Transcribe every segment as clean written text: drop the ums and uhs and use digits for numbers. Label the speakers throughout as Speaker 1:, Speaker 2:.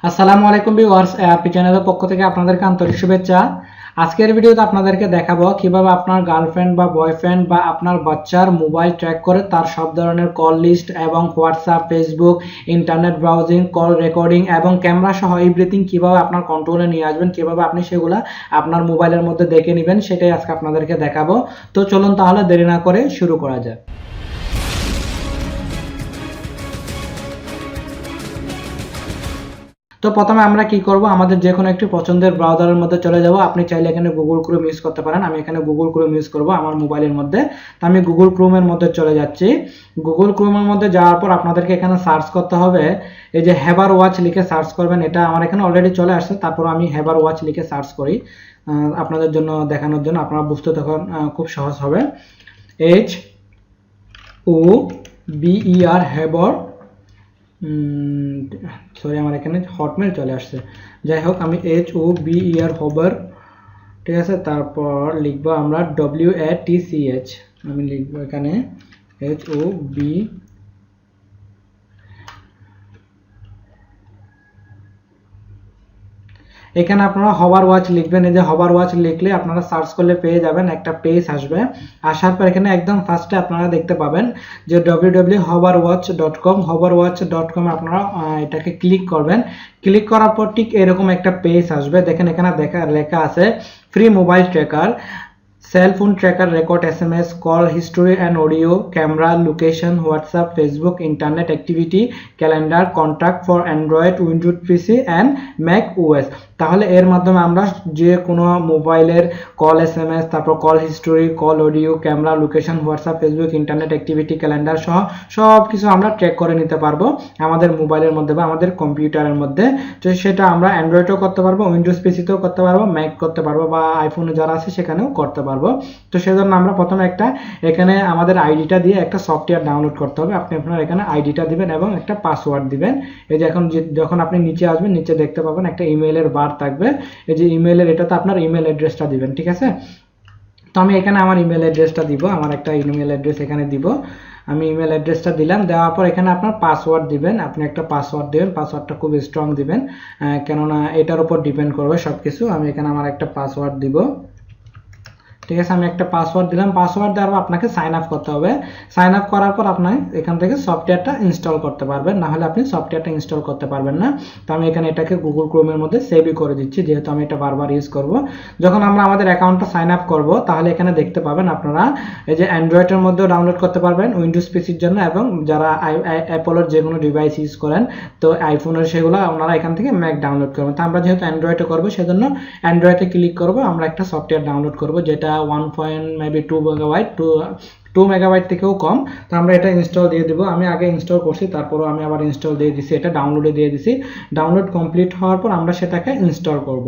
Speaker 1: আসসালামু আলাইকুম viewers, ARP চ্যানেলের পক্ষ থেকে আপনাদেরকে আন্তরিক শুভেচ্ছা। আজকের ভিডিওতে আপনাদেরকে দেখাবো কিভাবে আপনার গার্লফ্রেন্ড বা বয়ফ্রেন্ড বা আপনার বাচ্চার মোবাইল ট্র্যাক করে তার সব ধরনের কল লিস্ট এবং WhatsApp, Facebook, internet browsing, call recording এবং ক্যামেরা সহ এভরিথিং কিভাবে আপনার কন্ট্রোলে নিয়ে আসবেন, কিভাবে আপনি সেগুলা আপনার মোবাইলের মধ্যে দেখে নেবেন, সেটাই আজকে আপনাদেরকে দেখাবো। তো চলুন তাহলে দেরি না করে শুরু করা যাক। তো প্রথমে আমরা কি করব, আমাদের যে কোনো একটি পছন্দের ব্রাউজারের মধ্যে চলে যাব। আপনি চাইলে এখানে গুগল ক্রোম ইউজ করতে পারেন, আমি এখানে গুগল ক্রোম ইউজ করব আমার মোবাইলের মধ্যে। তো আমি গুগল ক্রোমের মধ্যে চলে যাচ্ছি। গুগল ক্রোমের মধ্যে যাওয়ার পর আপনাদেরকে এখানে সার্চ করতে হবে, এই যে হেবার ওয়াচ লিখে সার্চ করবেন। এটা আমার এখানে অলরেডি চলে আসছে, তারপর আমি হেবার ওয়াচ লিখে সার্চ করি আপনাদের জন্য দেখানোর জন্য, আপনারা বুঝতে তখন খুব সহজ হবে। HOBER হেবার, সরি আমার এখানে হটমেল চলে আসছে। যাই হোক, আমি HOBER হবার, ঠিক আছে। তারপর লিখবো আমরা WATCH, আমি লিখবো এখানে HOB। এখানে আপনারা হবার ওয়াচ লিখবেন। এই যে হবার ওয়াচ লিখলে আপনারা সার্চ করলে পেয়ে যাবেন, একটা পেজ আসবে। আসার পর এখানে একদম ফার্স্টে আপনারা দেখতে পাবেন যে www.hoverwatch.com, hoverwatch.com আপনারা এটাকে ক্লিক করবেন। ক্লিক করার পর ঠিক এরকম একটা পেজ আসবে। দেখেন এখানে লেখা আছে free mobile tracker, cell phone tracker, record SMS, call history and audio, camera, location, WhatsApp, Facebook, internet activity, calendar, contact for Android, Windows PC and Mac OS। তাহলে এর মাধ্যমে আমরা যে কোনো মোবাইলের কল SMS, তারপর call history, call audio, camera, location, WhatsApp, Facebook, internet activity, calendar সহ সব কিছু আমরা ট্র্যাক করে নিতে পারবো আমাদের মোবাইলের মধ্যে বা আমাদের কম্পিউটারের মধ্যে। তো সেটা আমরা অ্যান্ড্রয়েডও করতে পারবো, উইন্ডোজ পিসিতেও করতে পারবো, ম্যাক করতে পারবো বা আইফোনে যারা আছে সেখানেও করতে পারবো। তো সেজন্য আমরা প্রথমে একটা এখানে আমাদের আইডিটা দিয়ে একটা সফটওয়্যার ডাউনলোড করতে হবে। আপনি আপনার এখানে আইডিটা দিবেন এবং একটা পাসওয়ার্ড দিবেন। এই যে এখন যখন আপনি নিচে আসবেন, নিচে দেখতে পাবেন একটা ইমেইলের বার থাকবে। এই যে ইমেইলের, এটাতে আপনার ইমেইল অ্যাড্রেসটা দিবেন, ঠিক আছে। তো আমি এখানে আমার ইমেইল অ্যাড্রেসটা দিব, আমার একটা ইমেইল অ্যাড্রেস এখানে দিব। আমি ইমেল অ্যাড্রেসটা দিলাম, দেওয়ার পর এখানে আপনার পাসওয়ার্ড দিবেন। আপনি একটা পাসওয়ার্ড দিবেন, পাসওয়ার্ডটা খুব স্ট্রং দিবেন, কেননা এটার উপর ডিপেন্ড করবে সব কিছু। আমি এখানে আমার একটা পাসওয়ার্ড দিব, ঠিক আছে। আমি একটা পাসওয়ার্ড দিলাম। পাসওয়ার্ড দেওয়ার পর আপনাকে সাইন আপ করতে হবে। সাইন আপ করার পর আপনি এখান থেকে সফটওয়্যারটা ইনস্টল করতে পারবেন, না হলে আপনি সফটওয়্যারটা ইনস্টল করতে পারবেন না। তো আমি এখানে এটাকে গুগল ক্রোমের মধ্যে সেভই করে দিচ্ছি, যেহেতু আমি এটা বারবার ইউজ করব। যখন আমরা আমাদের অ্যাকাউন্টটা সাইন আপ করবো, তাহলে এখানে দেখতে পাবেন আপনারা এই যে অ্যান্ড্রয়েডের মধ্যেও ডাউনলোড করতে পারবেন, উইন্ডোজ পিসির জন্য, এবং যারা অ্যাপলের যে কোনো ডিভাইস ইউজ করেন, তো আইফোনের সেগুলো আপনারা এখান থেকে ম্যাক ডাউনলোড করবেন। তো আমরা যেহেতু অ্যান্ড্রয়েডে করবো, সেজন্য অ্যান্ড্রয়েডে ক্লিক করবো। আমরা একটা সফটওয়্যার ডাউনলোড করবো যেটা 2 মেগাবাইট থেকেও কম। তো আমরা এটা ইনস্টল দিয়ে দেবো। আমি আগে ইনস্টল করছি, তারপরও আমি আবার ইনস্টল দিয়ে দিছি, এটা ডাউনলোডে দিয়ে দিছি। ডাউনলোড কমপ্লিট হওয়ার পর আমরা সেটাকে ইনস্টল করব।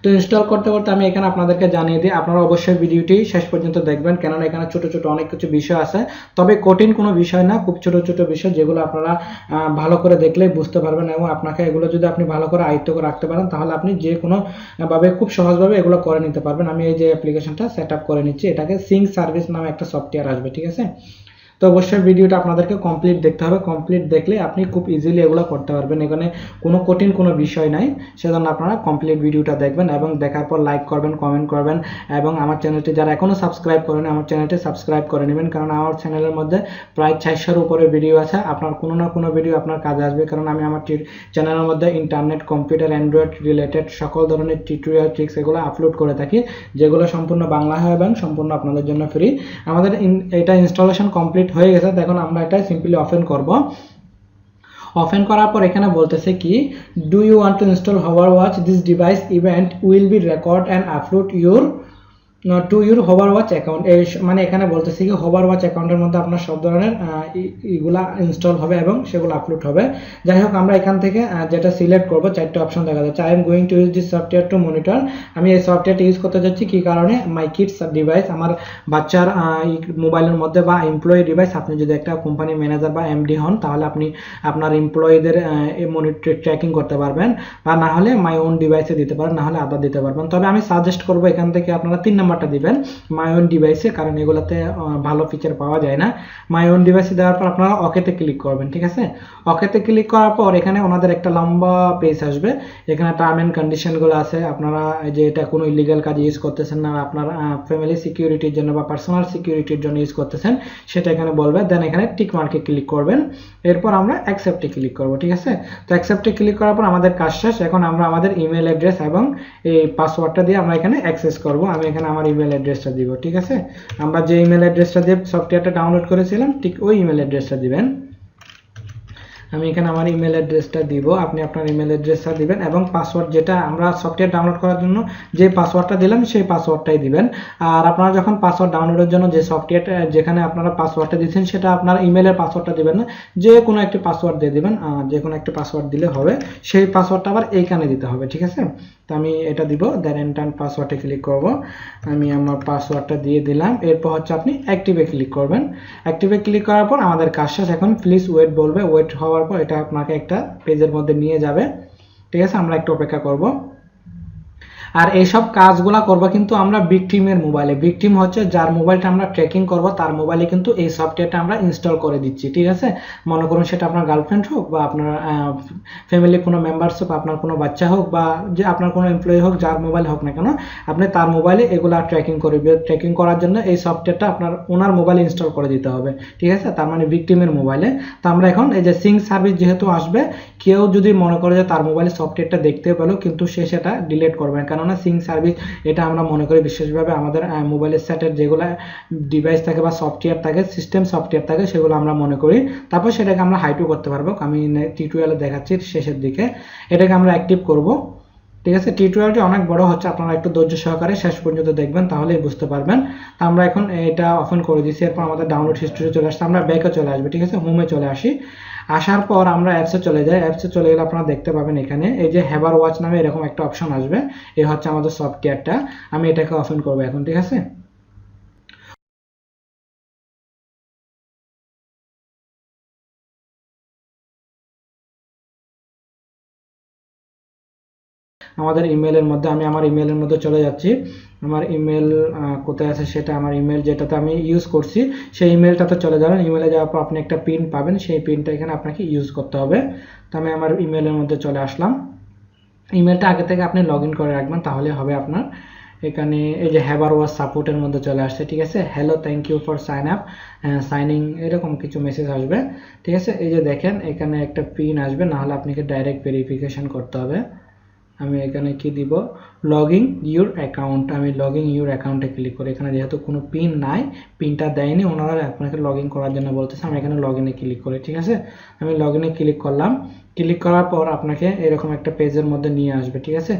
Speaker 1: তো ইনস্টল করতে করতে আমি এখানে আপনাদেরকে জানিয়ে দিই, আপনারা অবশ্যই ভিডিওটি শেষ পর্যন্ত দেখবেন, কেননা এখানে ছোট ছোট অনেক কিছু বিষয় আছে। তবে কঠিন কোনো বিষয় না, খুব ছোট ছোট বিষয়, যেগুলো আপনারা ভালো করে দেখলেই বুঝতে পারবেন। এবং আপনাকে এগুলো যদি আপনি ভালো করে আয়ত্ত করে রাখতে পারেন, তাহলে আপনি যে কোনো ভাবে খুব সহজভাবে এগুলো করে নিতে পারবেন। আমি এই যে অ্যাপ্লিকেশনটা সেট আপ করে নিচ্ছি, এটাকে সিঙ্ক সার্ভিস নামে একটা সফটওয়্যার আসবে, ঠিক আছে। তো অবশ্যই ভিডিওটা আপনাদেরকে কমপ্লিট দেখতে হবে। কমপ্লিট দেখলে আপনি খুব ইজিলি এগুলো করতে পারবেন, এখানে কোনো কঠিন কোনো বিষয় নাই। সেজন্য আপনারা কমপ্লিট ভিডিওটা দেখবেন এবং দেখার পর লাইক করবেন, কমেন্ট করবেন, এবং আমার চ্যানেলটি যারা এখনও সাবস্ক্রাইব করেন, আমার চ্যানেলটি সাবস্ক্রাইব করে নেবেন, কারণ আমার চ্যানেলের মধ্যে প্রায় 400-এর উপরে ভিডিও আছে। আপনার কোনো না কোনো ভিডিও আপনার কাজে আসবে, কারণ আমি আমার চ্যানেলের মধ্যে ইন্টারনেট, কম্পিউটার, অ্যান্ড্রয়েড রিলেটেড সকল ধরনের টিউটোরিয়াল, ট্রিক্স এগুলো আপলোড করে থাকি, যেগুলো সম্পূর্ণ বাংলা হয় এবং সম্পূর্ণ আপনাদের জন্য ফ্রি। আমাদের এটা ইনস্টলেশন কমপ্লিট হয়ে গেছে। এখন আমরা এটা সিম্পলি ওপেন করব। ওপেন করার পর এখানে বলতেছে কি, do you want to install hover watch, this device event will be record and upload your to your hover watch account. মানে এখানে বলতেছি কি, হোভার ওয়াচ অ্যাকাউন্টের মধ্যে আপনার সব ধরনের এগুলা ইনস্টল হবে এবং সেগুলো আপলোড হবে। যাই হোক, আমরা এখান থেকে যেটা সিলেক্ট করবো, 4টে অপশন দেখা যাচ্ছে। I am going to use this software two monitor. আমি এই সফটওয়্যারটা ইউজ করতে যাচ্ছি কি কারণে, মাই কিডস ডিভাইস, আমার বাচ্চার মোবাইলের মধ্যে বা এমপ্লয়ি ডিভাইস। আপনি যদি একটা কোম্পানি ম্যানেজার বা এমডি হন, তাহলে আপনি আপনার এমপ্লয়ীদের মনিটর ট্র্যাকিং করতে পারবেন, বা না হলে মাই ওন ডিভাইসে দিতে পারেন, না হলে আদার দিতে পারবেন। তবে আমি সাজেস্ট করবো এখান থেকে আপনারা 3 নম্বর নাম্বারটা দিবেন মাই ওন ডিভাইসে, কারণ এগুলোতে ভালো ফিচার পাওয়া যায় না। মাই ওন ডিভাইসে দেওয়ার পর আপনারা ওকেতে ক্লিক করবেন, ঠিক আছে। ওকেতে ক্লিক করার পর এখানে ওনাদের একটা লম্বা পেজ আসবে, এখানে টার্ম এন্ড কন্ডিশনগুলো আছে। আপনারা যে এটা কোনো ইলিগাল কাজ ইউজ করতেছেন না, আপনার ফ্যামিলি সিকিউরিটির জন্য বা পার্সোনাল সিকিউরিটির জন্য ইউজ করতেছেন, সেটা এখানে বলবে। দেন এখানে টিক মার্কে ক্লিক করবেন, এরপর আমরা অ্যাকসেপ্টে ক্লিক করব, ঠিক আছে। তো অ্যাকসেপ্টে ক্লিক করার পর আমাদের কাজ শেষ। এখন আমরা আমাদের ইমেল অ্যাড্রেস এবং এই পাসওয়ার্ডটা দিয়ে আমরা এখানে অ্যাক্সেস করব। আমি এখানে আমার ইমেল অ্যাড্রেসটা দিব, ঠিক আছে। আমরা যে ইমেল অ্যাড্রেসটা দিয়ে সফটওয়্যারটা ডাউনলোড করেছিলাম ঠিক ওই ইমেল অ্যাড্রেসটা দিবেন। আমি এখানে আমার ইমেল অ্যাড্রেসটা দিব, আপনি আপনার ইমেল অ্যাড্রেসটা দিবেন এবং পাসওয়ার্ড যেটা আমরা সফটওয়্যার ডাউনলোড করার জন্য যে পাসওয়ার্ডটা দিলাম সেই পাসওয়ার্ডটাই দিবেন। আর আপনারা যখন পাসওয়ার্ড ডাউনলোডের জন্য যে সফটওয়্যারটা যেখানে আপনারা পাসওয়ার্ডটা দিচ্ছেন সেটা আপনার ইমেলের পাসওয়ার্ডটা দিবেন না, যে কোনো একটি পাসওয়ার্ড দিয়ে দিবেন। যে কোনো একটি পাসওয়ার্ড দিলে হবে, সেই পাসওয়ার্ডটা আবার এইখানে দিতে হবে, ঠিক আছে। তো আমি এটা দিব, দেন এন্টার পাসওয়ার্ডে ক্লিক করব। আমি আমার পাসওয়ার্ডটা দিয়ে দিলাম, এরপর হচ্ছে আপনি অ্যাক্টিভে ক্লিক করবেন। অ্যাক্টিভে ক্লিক করার পর আমাদের কাজ শেষ। এখন প্লিজ ওয়েট বলবে, ওয়েট হওয়ার পর এটা আপনাকে একটা পেজের মধ্যে নিয়ে যাবে, ঠিক আছে। আমরা একটু অপেক্ষা করব। আর এইসব কাজগুলা করবো কিন্তু আমরা ভিকটিমের মোবাইলে। ভিকটিম হচ্ছে যার মোবাইলটা আমরা ট্র্যাকিং করব, তার মোবাইলে কিন্তু এই সফটওয়্যারটা আমরা ইনস্টল করে দিচ্ছি, ঠিক আছে। মনে করুন সেটা আপনার গার্লফ্রেন্ড হোক বা আপনার ফ্যামিলির কোনো মেম্বার্স হোক, আপনার কোনো বাচ্চা হোক বা যে আপনার কোনো এমপ্লয়ি হোক, যার মোবাইল হোক না কেন, আপনি তার মোবাইলে এগুলা ট্র্যাকিং করবে। ট্র্যাকিং করার জন্য এই সফটওয়্যারটা আপনার ওনার মোবাইলে ইনস্টল করে দিতে হবে, ঠিক আছে। তার মানে ভিকটিমের মোবাইলে। তো আমরা এখন এই যে সিঙ্ক সার্ভিস যেহেতু আসবে, কেউ যদি মনে করে যে তার মোবাইলে সফটওয়্যারটা দেখতে পেলো কিন্তু সে সেটা ডিলিট করবে, কেননা সিঙ্ক সার্ভিস এটা আমরা মনে করি বিশেষভাবে আমাদের মোবাইলের সেটের যেগুলো ডিভাইস থাকে বা সফটওয়্যার থাকে, সিস্টেম সফটওয়্যার থাকে, সেগুলো আমরা মনে করি। তারপর সেটাকে আমরা হাইডও করতে পারবো। আমি টিউটোরিয়ালে দেখাচ্ছি শেষের দিকে। এটাকে আমরা অ্যাক্টিভ করব, ঠিক আছে। টিউটোরিয়ালটি অনেক বড় হচ্ছে, আপনারা একটু ধৈর্য সহকারে শেষ পর্যন্ত দেখবেন, তাহলেই বুঝতে পারবেন। তো আমরা এখন এটা ওপেন করে দিয়েছি, এরপর আমাদের ডাউনলোড হিস্ট্রি চলে আসছে। আমরা ব্যাকে চলে আসবে, ঠিক আছে, হোমে চলে আসি। আসার পর আমরা অ্যাপসে চলে যাই। অ্যাপসে চলে গেলে আপনারা দেখতে পাবেন এখানে এই যে হ্যাভার ওয়াচ নামে এরকম একটা অপশন আসবে। এই হচ্ছে আমাদের সফটওয়্যারটা। আমি এটাকে ওপেন করবো এখন, ঠিক আছে। আমাদের ইমেলের মধ্যে, আমি আমার ইমেলের মধ্যে চলে যাচ্ছি। আমার ইমেল কোথায় আছে সেটা, আমার ইমেল যেটাতে আমি ইউজ করছি সেই ইমেলটাতে চলে যাবেন। ইমেলে যাওয়ার পর আপনি একটা পিন পাবেন, সেই পিনটা এখানে আপনাকে ইউজ করতে হবে। তো আমি আমার ইমেলের মধ্যে চলে আসলাম। ইমেলটা আগে থেকে আপনি লগ ইন করে রাখবেন, তাহলে হবে আপনার। এখানে এই যে হ্যাভার ওয়াচ সাপোর্টের মধ্যে চলে আসছে, ঠিক আছে। Hello, thank you for sign up, signing, এরকম কিছু মেসেজ আসবে, ঠিক আছে। এই যে দেখেন এখানে একটা পিন আসবে, নাহলে আপনাকে ডাইরেক্ট ভেরিফিকেশন করতে হবে। আমি এখানে কি দিব, লগইন ইউর অ্যাকাউন্ট। আমি লগইন ইউর অ্যাকাউন্টে ক্লিক করি। এখানে যেহেতু কোনো পিন নাই, পিনটা দেয়নি, ওনারা আপনাকে লগ ইন করার জন্য বলতেছে। আমি এখানে লগ ইনে ক্লিক করি, ঠিক আছে। আমি লগ ইনে ক্লিক করলাম। ক্লিক করার পর আপনাকে এরকম একটা পেজের মধ্যে নিয়ে আসবে, ঠিক আছে।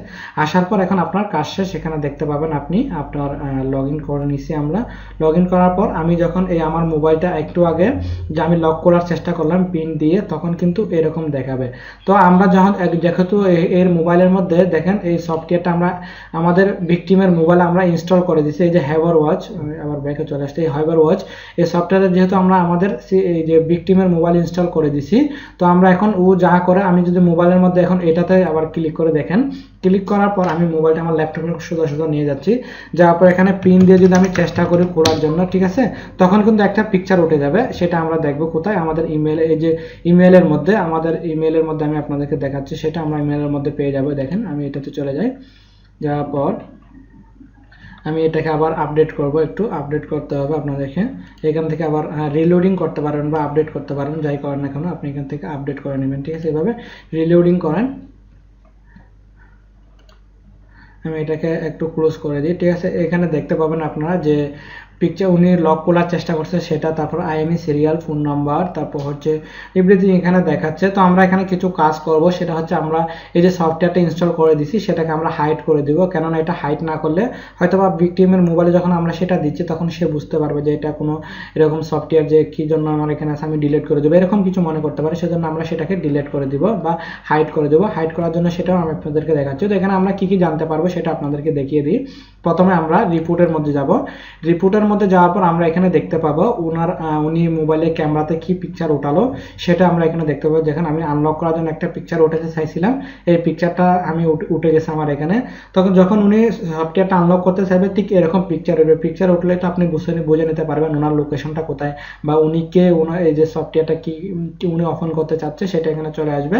Speaker 1: আসার পর এখন আপনার কাজ শেষ। সেখানে দেখতে পাবেন আপনি আপনার লগ ইন করে নিছি আমরা। লগ ইন করার পর আমি যখন এই আমার মোবাইলটা একটু আগে যে আমি লক করার চেষ্টা করলাম পিন দিয়ে, তখন কিন্তু এরকম দেখাবে। তো আমরা যখন যেহেতু এর মোবাইলের মধ্যে দেখেন এই সফটওয়্যারটা আমরা আমাদের ভিকটিমের মোবাইলে আমরা ইনস্টল করে দিছি। এই যে হ্যাভার ওয়াচ, আবার ব্যাকে চলে আসছে, এই হ্যাভার ওয়াচ এই সফটওয়্যার যেহেতু আমরা আমাদের এই যে ভিকটিমের মোবাইল ইনস্টল করে দিছি, তো আমরা এখন ও যা করে, আমি যদি মোবাইলের মধ্যে এখন এটাতে আবার ক্লিক করে দেখেন, ক্লিক করার পর আমি মোবাইলটা আমার ল্যাপটপে সোজা সোজা নিয়ে যাচ্ছি। যাওয়ার পর এখানে পিন দিয়ে যদি আমি চেষ্টা করি খোলার জন্য, ঠিক আছে, তখন কিন্তু একটা পিকচার উঠে যাবে। সেটা আমরা দেখবো কোথায়, আমাদের ইমেল, এই যে ইমেলের মধ্যে, আমাদের ইমেলের মধ্যে আমি আপনাদেরকে দেখাচ্ছি, সেটা আমরা ইমেলের মধ্যে পেয়ে যাবো। দেখেন আমি এটাতে চলে যাই, যাওয়ার পর আমি এটাকে আবার আপডেট করব, একটু আপডেট করতে হবে আপনাদেরকে। এখান থেকে আবার রিলোডিং করতে পারেন বা আপডেট করতে পারেন, যাই করেন না কেন আপনি এখান থেকে আপডেট করে নেবেন, ঠিক আছে। এভাবে রিলোডিং করেন। আমি এটাকে একটু ক্লোজ করে দিই, ঠিক আছে। এখানে দেখতে পাবেন আপনারা যে পিকচার উনি লক খোলার চেষ্টা করছে সেটা, তারপর আইএমই সিরিয়াল, ফোন নাম্বার, তারপর হচ্ছে এভরিথিং এখানে দেখাচ্ছে। তো আমরা এখানে কিছু কাজ করব, সেটা হচ্ছে আমরা এই যে সফটওয়্যারটা ইনস্টল করে দিছি সেটাকে আমরা হাইড করে দিব, কেননা এটা হাইড না করলে হয়তো বা ভিকটিমের মোবাইলে যখন আমরা সেটা দিচ্ছি তখন সে বুঝতে পারবে যে এটা কোনো এরকম সফটওয়্যার, যে কি জন্য আমার এখানে আছে আমি ডিলিট করে দেবো, এরকম কিছু মনে করতে পারে। সেজন্য আমরা সেটাকে ডিলিট করে দিব বা হাইড করে দেবো। হাইড করার জন্য সেটাও আমি আপনাদেরকে দেখাচ্ছি। তো এখানে আমরা কি কি জানতে পারবো সেটা আপনাদেরকে দেখিয়ে দিই। প্রথমে আমরা রিপোর্টের মধ্যে যাব। রিপোর্টের মধ্যে যাওয়ার পর আমরা এখানে দেখতে পাবো উনি মোবাইলের ক্যামেরাতে কি পিকচার ওঠালো সেটা আমরা এখানে দেখতে পাবো। দেখেন আমি আনলক করার জন্য একটা পিকচার উঠাতে চাইছিলাম, এই পিকচারটা আমি উঠে গেছে আমার এখানে। তখন যখন উনি সফটওয়্যারটা আনলক করতে চাইবে ঠিক এরকম পিকচার উঠবে, পিকচার উঠলে তো আপনি বুঝে নিতে পারবেন ওনার লোকেশনটা কোথায় বা উনি কে, ওনার এই যে সফটওয়্যারটা কি উনি ওপেন করতে চাচ্ছে সেটা এখানে চলে আসবে।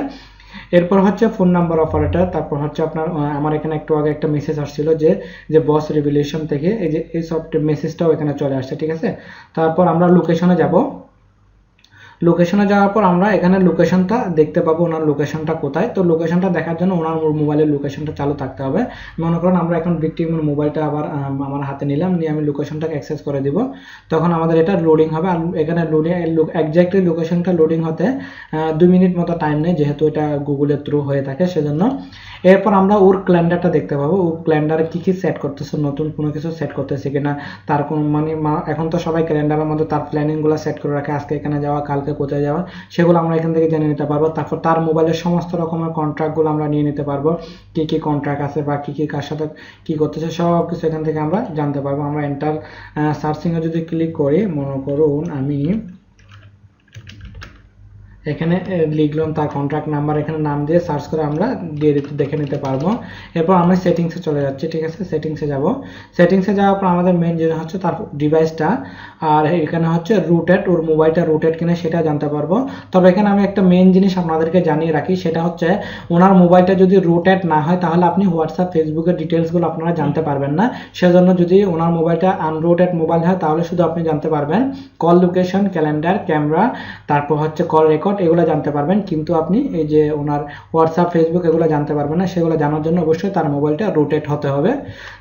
Speaker 1: এরপর হচ্ছে ফোন নাম্বার অপারেটর, তারপর হচ্ছে আপনার আমার এখানে একটু আগে একটা মেসেজ আসছিল যে বস রিভিলেশন থেকে, এই যে এই সফটওয়্যার মেসেজটাও এখানে চলে আসছে, ঠিক আছে। তারপর আমরা লোকেশনে যাব, লোকেশনে যাওয়ার পর আমরা এখানে লোকেশনটা দেখতে পাবো, ওনার লোকেশনটা কোথায়। তো লোকেশনটা দেখার জন্য ওনার মোবাইলের লোকেশনটা চালু থাকতে হবে। মনে করেন আমরা এখন ভিকটিমের মোবাইলটা আবার আমার হাতে নিলাম, নিয়ে আমি লোকেশনটাকে অ্যাক্সেস করে দিব, তখন আমাদের এটা লোডিং হবে। আর এখানে লোডিং এক্স্যাক্টলি লোকেশনটা লোডিং হতে 2 মিনিট মতো টাইম নেয়, যেহেতু এটা গুগলের থ্রু হয়ে থাকে সেজন্য। এরপর আমরা ওর ক্যালেন্ডারটা দেখতে পাবো, ও ক্যালেন্ডারে কি কি সেট করতেছে, নতুন কোনো কিছু সেট করতেছে কিনা, তার কোন মানে এখন তো সবাই ক্যালেন্ডারের মধ্যে তার প্ল্যানিংগুলো সেট করে রাখে, আজকে এখানে যাওয়া, কালকে কোথায় যাওয়া, সেগুলো আমরা এখান থেকে জেনে নিতে পারবো। তারপর তার মোবাইলের সমস্ত রকমের কন্ট্রাক্টগুলো আমরা নিয়ে নিতে পারবো, কি কি কন্ট্রাক্ট আছে বা কি কি কার সাথে কি করতেছে সব কিছু এখান থেকে আমরা জানতে পারবো। আমরা এন্টার সার্চিংয়ে যদি ক্লিক করি, মনে করুন আমি এখানে লিখলাম তার কন্ট্রাক্ট নাম্বার, এখানে নাম দিয়ে সার্চ করে আমরা দেখে নিতে পারবো। এরপর আমরা সেটিংসে চলে যাচ্ছি, ঠিক আছে। সেটিংসে যাব, সেটিংসে যাওয়ার পর আমাদের মেন যেটা হচ্ছে তার ডিভাইসটা, আর এখানে হচ্ছে রুটেড, ওর মোবাইলটা রুটেড কিনা সেটা জানতে পারবো। তবে এখানে আমি একটা মেন জিনিস আপনাদেরকে জানিয়ে রাখি, সেটা হচ্ছে ওনার মোবাইলটা যদি রুটেড না হয় তাহলে আপনি হোয়াটসঅ্যাপ ফেসবুকের ডিটেলসগুলো আপনারা জানতে পারবেন না। সেজন্য যদি ওনার মোবাইলটা আনরুটেড মোবাইল হয় তাহলে শুধু আপনি জানতে পারবেন কল লোকেশন, ক্যালেন্ডার, ক্যামেরা, তারপর হচ্ছে কল রেকর্ড, এগুলো জানতে পারবেন। কিন্তু আপনি এই যে ওনার হোয়াটসঅ্যাপ, ফেসবুক এগুলো জানতে পারবেন না। সেগুলো জানার জন্য অবশ্যই তার মোবাইলটা রোটেট হতে হবে।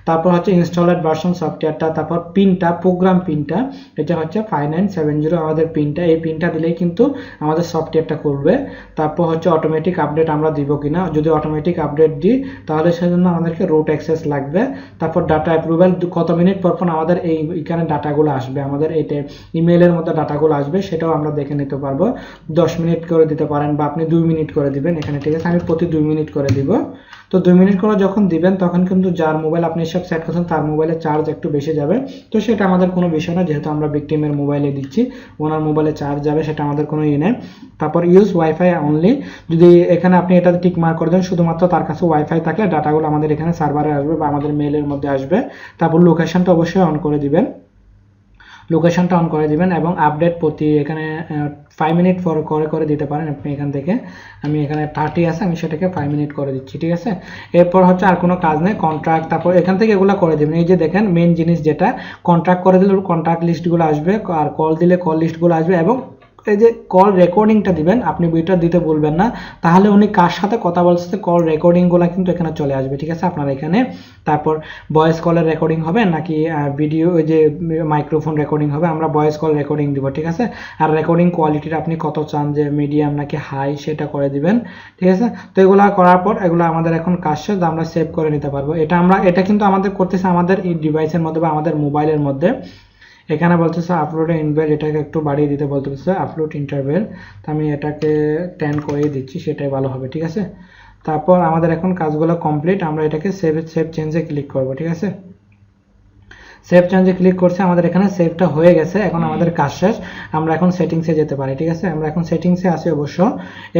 Speaker 1: তারপর হচ্ছে ইনস্টলেড ভার্সন সফটওয়্যারটা, তারপর পিনটা, প্রোগ্রাম পিনটা, এটা হচ্ছে 5970 আমাদের পিনটা, এই পিনটা দিলেই কিন্তু আমাদের সফটওয়্যারটা করবে। তারপর হচ্ছে অটোমেটিক আপডেট আমরা দিব কিনা, যদি অটোমেটিক আপডেট দিই তাহলে সেজন্য আমাদেরকে রুট অ্যাক্সেস লাগবে। তারপর ডাটা অ্যাপ্রুভাল, কত মিনিট পর পর আমাদের এইখানে ডাটাগুলো আসবে, আমাদের এইটা ইমেইলের মধ্যে ডাটাগুলো আসবে, সেটাও আমরা দেখে নিতে পারবো। 10 মিনিট করে দিতে পারেন বা আপনি 2 মিনিট করে দিবেন এখানে, ঠিক আছে। আমি প্রতি 2 মিনিট করে দিব। তো 2 মিনিট করে যখন দিবেন তখন কিন্তু যার মোবাইল আপনি সব সেট করছেন তার মোবাইলে চার্জ একটু বেশি যাবে। তো সেটা আমাদের কোনো বিষয় না, যেহেতু আমরা ভিকটিমের মোবাইলে দিচ্ছি, ওনার মোবাইলে চার্জ যাবে, সেটা আমাদের কোনো ইয়ে নেই। তারপর ইউজ ওয়াইফাই অনলি, যদি এখানে আপনি এটা টিক মার্ক করে দেন, শুধুমাত্র তার কাছে ওয়াইফাই থাকলে ডাটাগুলো আমাদের এখানে সার্ভারে আসবে বা আমাদের মেইলের মধ্যে আসবে। তারপর লোকেশনটা অবশ্যই অন করে দিবেন, লোকেশনটা অন করে দিবেন এবং আপডেট প্রতি এখানে 5 মিনিট পর করে দিতে পারেন আপনি এখান থেকে। আমি এখানে 30 আছে, আমি সেটাকে 5 মিনিট করে দিচ্ছি, ঠিক আছে। এরপর হচ্ছে আর কোনো কাজ নেই, কন্ট্রাক্ট, তারপর এখান থেকে এগুলো করে দেবেন। এই যে দেখেন মেন জিনিস যেটা, কন্ট্রাক্ট করে দিলে কন্ট্রাক্ট লিস্টগুলো আসবে, আর কল দিলে কল লিস্টগুলো আসবে, এবং এই যে কল রেকর্ডিংটা দিবেন, আপনি বইটা দিতে বলবেন না, তাহলে উনি কার সাথে কথা বলছে কল রেকর্ডিংগুলো কিন্তু এখানে চলে আসবে, ঠিক আছে আপনার এখানে। তারপর ভয়েস কলের রেকর্ডিং হবে নাকি ভিডিও, ওই যে মাইক্রোফোন রেকর্ডিং হবে, আমরা ভয়েস কল রেকর্ডিং দিব, ঠিক আছে। আর রেকর্ডিং কোয়ালিটিটা আপনি কত চান, যে মিডিয়াম নাকি হাই, সেটা করে দিবেন, ঠিক আছে। তো এগুলো করার পর এগুলো আমাদের এখন কাজ শেষ, আমরা সেভ করে নিতে পারবো। এটা কিন্তু আমাদের করতেছে আমাদের এই ডিভাইসের মধ্যে বা আমাদের মোবাইলের মধ্যে। এখানে বলতেছে আপলোড ইনভেল, এটাকে একটু বাড়িয়ে দিতে বলতেছে আপলোড ইন্টারভেল, তো আমি এটাকে 10 করে দিচ্ছি, সেটাই ভালো হবে, ঠিক আছে। তারপর আমাদের এখন কাজগুলো কমপ্লিট, আমরা এটাকে সেভ চেঞ্জে ক্লিক করব, ঠিক আছে। সেভ চেঞ্জে ক্লিক করছে, আমাদের এখানে সেভটা হয়ে গেছে, এখন আমাদের কাজ শেষ, আমরা এখন সেটিংসে যেতে পারি, ঠিক আছে। আমরা এখন সেটিংসে আসি অবশ্য।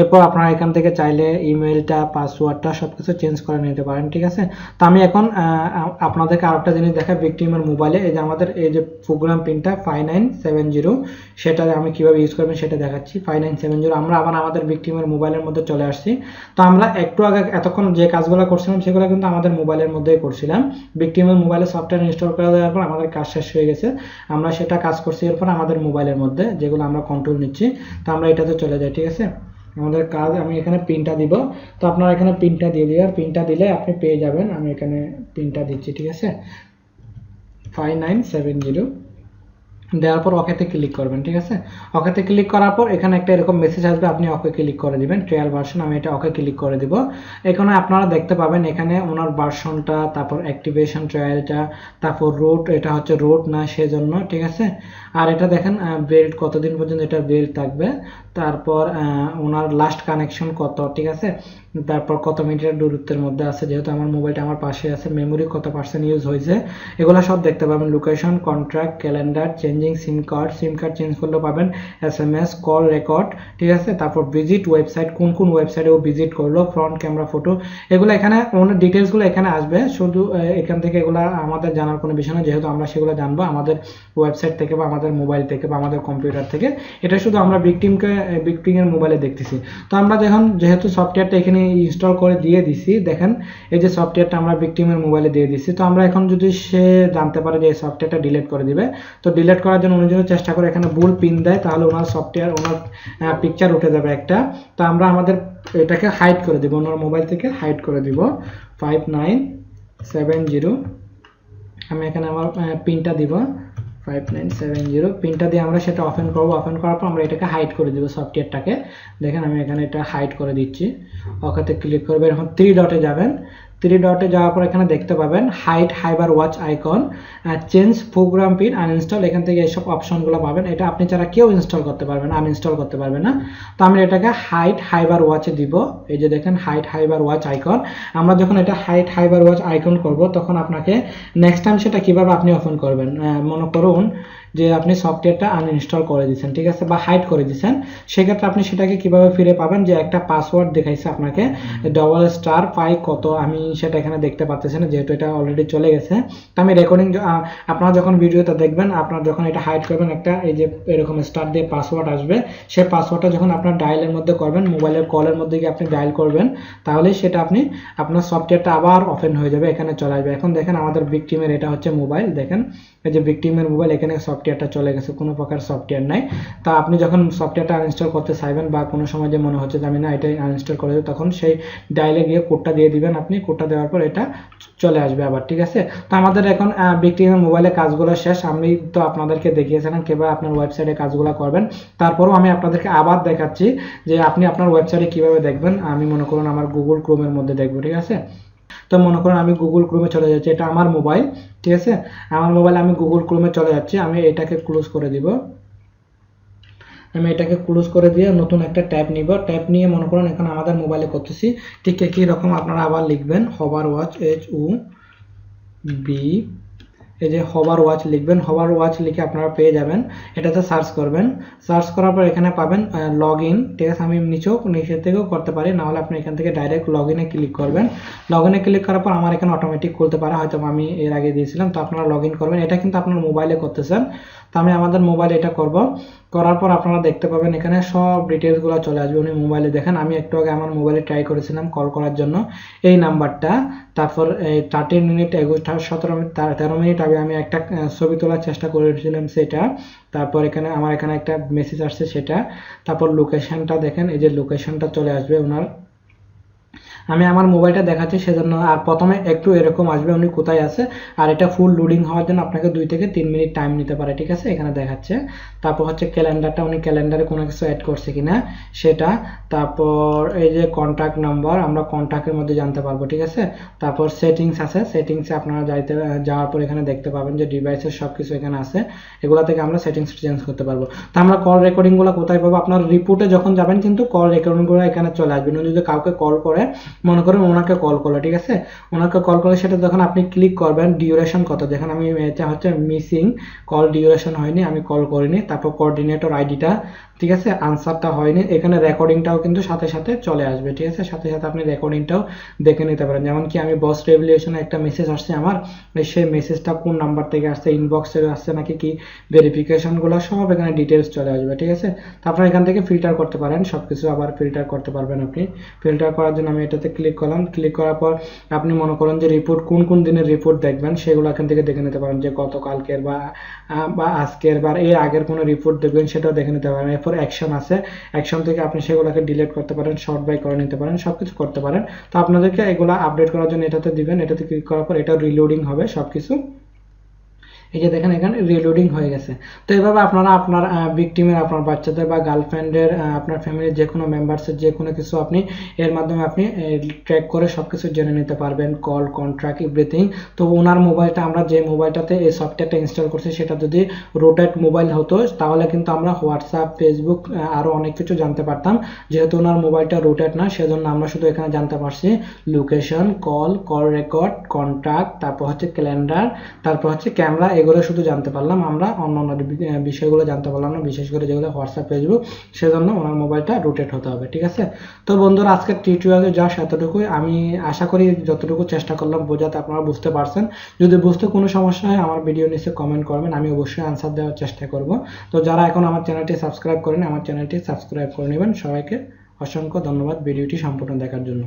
Speaker 1: এরপর আপনারা এখান থেকে চাইলে ইমেলটা, পাসওয়ার্ডটা সবকিছু চেঞ্জ করে নিতে পারেন, ঠিক আছে। তো আমি এখন আপনাদেরকে আরেকটা জিনিস দেখাই, ভিকটিমের মোবাইলে এই যে আমাদের এই যে প্রোগ্রাম পিনটা 5970, সেটা আমি কিভাবে ইউজ করবেন সেটা দেখাচ্ছি। 5970 আমরা আবার আমাদের ভিকটিমের মোবাইলের মধ্যে চলে আসছি। তো আমরা একটু আগে এতক্ষণ যে কাজগুলো করছিলাম সেগুলো কিন্তু আমাদের মোবাইলের মধ্যেই করছিলাম। ভিকটিমের মোবাইলে সফটওয়্যার ইনস্টল করে দেওয়ার পর আমাদের কাজ শেষ হয়ে গেছে, আমরা সেটা কাজ করছি এরপর আমাদের মোবাইলের মধ্যে, যেগুলো আমরা কন্ট্রোল নিচ্ছি। তো আমরা এটাতে চলে যাই, ঠিক আছে। আমাদের কাজ, আমি এখানে পিনটা দিব, তো আপনারা এখানে পিনটা দিয়ে দিবেন, পিনটা দিলে আপনি পেয়ে যাবেন। আমি এখানে পিনটা দিচ্ছি, ঠিক আছে, 5970 দেওয়ার পর ওকেতে ক্লিক করবেন, ঠিক আছে। ওকেতে ক্লিক করার পর এখানে একটা এরকম মেসেজ আসবে, আপনি ওকে ক্লিক করে দিবেন, ট্রায়াল ভার্সন, আমি এটা ওকে ক্লিক করে দিব। এখানে আপনারা দেখতে পাবেন এখানে ওনার ভার্সনটা, তারপর অ্যাক্টিভেশন ট্রায়ালটা, তারপর রুট, এটা হচ্ছে রুট না সেজন্য, ঠিক আছে। আর এটা দেখেন বেল্ট কতদিন পর্যন্ত এটা বেল্ট থাকবে, তারপর ওনার লাস্ট কানেকশন কত, ঠিক আছে। তারপর কত মিটার দূরত্বের মধ্যে আছে, যেহেতু আমার মোবাইলটা আমার পাশে আছে, মেমোরি কত পার্সেন্ট ইউজ হয়েছে, এগুলো সব দেখতে পাবেন। লোকেশন, কন্ট্রাক্ট, ক্যালেন্ডার, চেঞ্জিং সিম কার্ড চেঞ্জ করলেও পাবেন, SMS, কল রেকর্ড, ঠিক আছে। তারপর ভিজিট ওয়েবসাইট, কোন কোন ওয়েবসাইটে ও ভিজিট করলো, ফ্রন্ট ক্যামেরা ফটো, এগুলো এখানে অন্য ডিটেলসগুলো এখানে আসবে। শুধু এখান থেকে এগুলো আমাদের জানার কোনো বিষয় না, যেহেতু আমরা সেগুলো জানবো আমাদের ওয়েবসাইট থেকে বা আমাদের মোবাইল থেকে বা আমাদের কম্পিউটার থেকে। এটা শুধু আমরা ভিকটিমের মোবাইলে দেখতেছি। তো আমরা যেহেতু সফটওয়্যারটা এখানে ইনস্টল করে দিয়ে দিছি, দেখেন এই যে সফটওয়্যারটা আমরা ভিকটিমের মোবাইলে দিয়ে দিছি। তো আমরা এখন যদি সে জানতে পারে যে এই সফটওয়্যারটা ডিলিট করে দিবে, তো ডিলিট করার জন্য উনি যদি চেষ্টা করে এখানে ভুল পিন দেয়, তাহলে ওনার সফটওয়্যার, ওনার পিকচার উঠে যাবে একটা। তো আমরা আমাদের এটাকে হাইড করে দিব, ওনার মোবাইল থেকে হাইড করে দিব 5970। আমি এখানে আমার পিনটা দিব 5970, পিনটা দিয়ে আমরা সেটা ওপেন করব। ওপেন করার পর আমরা এটাকে হাইড করে দিব সফটওয়্যারটাকে। দেখেন আমি এখানে এটা হাইড করে দিচ্ছি। ওকেতে ক্লিক করবেন, এখন 3 ডটে যাবেন। 3 ডটে যাওয়ার পর এখানে দেখতে পাবেন হাইড হাইবার watch icon, change program pin, uninstall, এখান থেকে এইসব অপশনগুলো পাবেন। এটা আপনি ছাড়া কেউ ইনস্টল করতে পারবেন, আনইনস্টল করতে পারবে না। তো আমরা এটাকে হাইড হাইবার ওয়াচে দিব। এই যে দেখেন হাইড হাইবার ওয়াচ আইকন। আমরা যখন এটা হাইড হাইবার ওয়াচ আইকন করব, তখন আপনাকে নেক্সট টাইম সেটা কিভাবে আপনি ওপেন করবেন, মনে করুন যে আপনি সফটওয়্যারটা আনইনস্টল করে দিয়েছেন, ঠিক আছে, বা হাইড করে দিয়েছেন, সেক্ষেত্রে আপনি সেটাকে কিভাবে ফিরে পাবেন, যে একটা পাসওয়ার্ড দেখাইছে আপনাকে $5 কত, আমি সেটা এখানে দেখতে পাচ্ছি না যেহেতু এটা অলরেডি চলে গেছে। তো আমি রেকর্ডিং, আপনারা যখন ভিডিওটা দেখবেন, আপনারা যখন এটা হাইড করবেন, একটা এই যে এরকম স্টার দিয়ে পাসওয়ার্ড আসবে, সেই পাসওয়ার্ডটা যখন আপনার ডায়ালের মধ্যে করবেন, মোবাইলের কলের মধ্যে গিয়ে আপনি ডায়াল করবেন, তাহলে সেটা আপনার সফটওয়্যারটা আবার ওপেন হয়ে যাবে, এখানে চলে আসবে। এখন দেখেন আমাদের ভিকটিমের এটা হচ্ছে মোবাইল, দেখেন এই যে ভিকটিমের মোবাইল, এখানে সফটওয়্যারটা চলে গেছে, কোনো প্রকার সফটওয়্যার নাই। তা আপনি যখন সফটওয়্যারটা আনইনস্টল করতে চাইবেন বা কোনো সময় যে মনে হচ্ছে যে আমি না এটাই আনইনস্টল করে দেব, তখন সেই ডায়ালে গিয়ে কোডটা দিয়ে দিবেন। আপনি কোডটা দেওয়ার পর এটা চলে আসবে আবার, ঠিক আছে। তো আমাদের এখন ভিকটিমের মোবাইলে কাজগুলো শেষ। আমি তো আপনাদেরকে দেখিয়েছিলাম কিভাবে আপনার ওয়েবসাইটে কাজগুলো করবেন। তারপরও আমি আপনাদেরকে আবার দেখাচ্ছি যে আপনি আপনার ওয়েবসাইটে কিভাবে দেখবেন। আমি মনে করুন আমার গুগল ক্রোমের মধ্যে দেখবো, ঠিক আছে। তো মনে করুন আমি গুগল ক্রোমে চলে যাচ্ছি, এটা আমার মোবাইল, ঠিক আছে, আমার মোবাইলে আমি গুগল ক্রোমে চলে যাচ্ছি। আমি এটাকে ক্লোজ করে দিব। আমি এটাকে ক্লোজ করে দিয়ে নতুন একটা ট্যাব নিব। ট্যাব নিয়ে মনে করুন এখন আমাদের মোবাইলে করতেছি, ঠিক একই রকম আপনারা আবার লিখবেন হভার ওয়াচ, HOV, এই যে হভার ওয়াচ লিখবেন। হভার ওয়াচ লিখে আপনারা পেয়ে যাবেন, এটাতে সার্চ করবেন। সার্চ করার পর এখানে পাবেন লগ ইন, ঠিক আছে। আমি নিচে থেকেও করতে পারি, না হলে আপনি এখান থেকে ডাইরেক্ট লগ ইনে ক্লিক করবেন। লগ ইনে ক্লিক করার পর আমার এখানে অটোমেটিক খুলতে পারে, হয়তো আমি এর আগে দিয়েছিলাম। তো আপনারা লগ ইন করবেন, এটা কিন্তু আপনার মোবাইলে করতেছেন। তো আমি আমাদের মোবাইলে এটা করব। করার পর আপনারা দেখতে পাবেন এখানে সব ডিটেলসগুলো চলে আসবে। উনি মোবাইলে দেখেন, আমি একটু আগে আমার মোবাইলে ট্রাই করেছিলাম কল করার জন্য এই নাম্বারটা। তারপর 13 মিনিট 13 মিনিট আগে আমি একটা ছবি তোলার চেষ্টা করেছিলাম সেটা। তারপর আমার এখানে একটা মেসেজ আসছে সেটা। তারপর লোকেশনটা দেখেন, এই যে লোকেশনটা চলে আসবে ওনার। আমি আমার মোবাইলটা দেখাচ্ছি সেজন্য, আর প্রথমে একটু এরকম আসবে উনি কোথায় আছে, আর এটা ফুল লোডিং হওয়ার জন্য আপনাকে 2 থেকে 3 মিনিট টাইম নিতে পারে, ঠিক আছে, এখানে দেখাচ্ছে। তারপর হচ্ছে ক্যালেন্ডারটা, উনি ক্যালেন্ডারে কোনো কিছু অ্যাড করছে কিনা সেটা। তারপর এই যে কন্ট্যাক্ট নাম্বার, আমরা কন্ট্যাক্টের মধ্যে জানতে পারবো, ঠিক আছে। তারপর সেটিংস আছে, সেটিংসে আপনারা যাওয়ার পর এখানে দেখতে পাবেন যে ডিভাইসের সব কিছু এখানে আছে, এগুলো থেকে আমরা সেটিংস চেঞ্জ করতে পারবো। তো আমরা কল রেকর্ডিংগুলো কোথায় পাবো, আপনার রিপোর্টে যখন যাবেন কিন্তু কল রেকর্ডিংগুলো এখানে চলে আসবে। উনি যদি কাউকে কল করে, মনে করেন ওনাকে কল করলো, ঠিক আছে, ওনাকে কল করে সেটা যখন আপনি ক্লিক করবেন, ডিউরেশন কত, দেখেন আমি এটা হচ্ছে মিসিং কল, ডিউরেশন হয়নি, আমি কল করিনি। তারপর কোঅর্ডিনেটর আইডিটা, ঠিক আছে, আনসারটা হয়নি। এখানে রেকর্ডিংটাও কিন্তু সাথে সাথে চলে আসবে, ঠিক আছে, সাথে সাথে আপনি রেকর্ডিংটাও দেখে নিতে পারেন। যেমন কি আমি বস রেভলিউশনে একটা মেসেজ আসছে আমার, সেই মেসেজটা কোন নাম্বার থেকে আসছে, ইনবক্স থেকে আসছে নাকি কি, ভেরিফিকেশনগুলো সব এখানে ডিটেলস চলে আসবে, ঠিক আছে। তারপর এখান থেকে ফিল্টার করতে পারেন, সবকিছু আবার ফিল্টার করতে পারবেন আপনি। ফিল্টার করার জন্য আমি এটাতে ক্লিক করলাম। ক্লিক করার পর আপনি মনে করেন যে রিপোর্ট কোন কোন দিনের রিপোর্ট দেখবেন, সেগুলো এখান থেকে দেখে নিতে পারেন, যে গতকালকের বা আজকের বা এর আগের কোনো রিপোর্ট দেখবেন সেটাও দেখে নিতে পারেন। এরপর অ্যাকশন আছে, অ্যাকশন থেকে আপনি সেগুলোকে ডিলিট করতে পারেন, শর্ট বাই করে নিতে পারেন, সবকিছু করতে পারেন। তো আপনাদেরকে এগুলো আপডেট করার জন্য এটাতে দিবেন, এটাতে ক্লিক করার পর এটা রিলোডিং হবে সবকিছু। এই যে দেখেন এখানে রিলোডিং হয়ে গেছে। তো এইভাবে আপনারা আপনার ভিকটিমের, আপনার বাচ্চাদের বা গার্লফ্রেন্ডের, আপনার ফ্যামিলির যে কোনো মেম্বার্সের যে কোনো কিছু আপনি এর মাধ্যমে আপনি ট্র্যাক করে সব কিছু জেনে নিতে পারবেন, কল, কন্ট্রাক্ট, এভরিথিং। তো ওনার মোবাইলটা, আমরা যে মোবাইলটাতে এই সফটওয়্যারটা ইনস্টল করছি সেটা যদি রোটেট মোবাইল হতো তাহলে কিন্তু আমরা হোয়াটসঅ্যাপ, ফেসবুক আরও অনেক কিছু জানতে পারতাম। যেহেতু ওনার মোবাইলটা রোটেট না, সেজন্য আমরা শুধু এখানে জানতে পারছি location, call, call record, contact, তারপর হচ্ছে ক্যালেন্ডার, তারপর হচ্ছে ক্যামেরা, এগুলো শুধু জানতে পারলাম। আমরা অন্য অন্য বিষয়গুলো জানতে পারলাম না, বিশেষ করে যেগুলো হোয়াটসঅ্যাপ, ফেসবুক, সেজন্য ওনার মোবাইলটা রোটেট হতে হবে। ঠিক আছে? তো বন্ধুরা, আজকের টিউটোরিয়ালে যা এতটুকুই। আমি আশা করি যতটুকু চেষ্টা করলাম বোঝাতে আপনারা বুঝতে পারছেন। যদি বুঝতে কোনো সমস্যা হয় আমার ভিডিও নিচে কমেন্ট করবেন, আমি অবশ্যই আনসার দেওয়ার চেষ্টা করব। তো যারা এখন আমার চ্যানেলটি সাবস্ক্রাইব করেন, আমার চ্যানেলটি সাবস্ক্রাইব করে নেবেন। সবাইকে অসংখ্য ধন্যবাদ ভিডিওটি সম্পূর্ণ দেখার জন্য।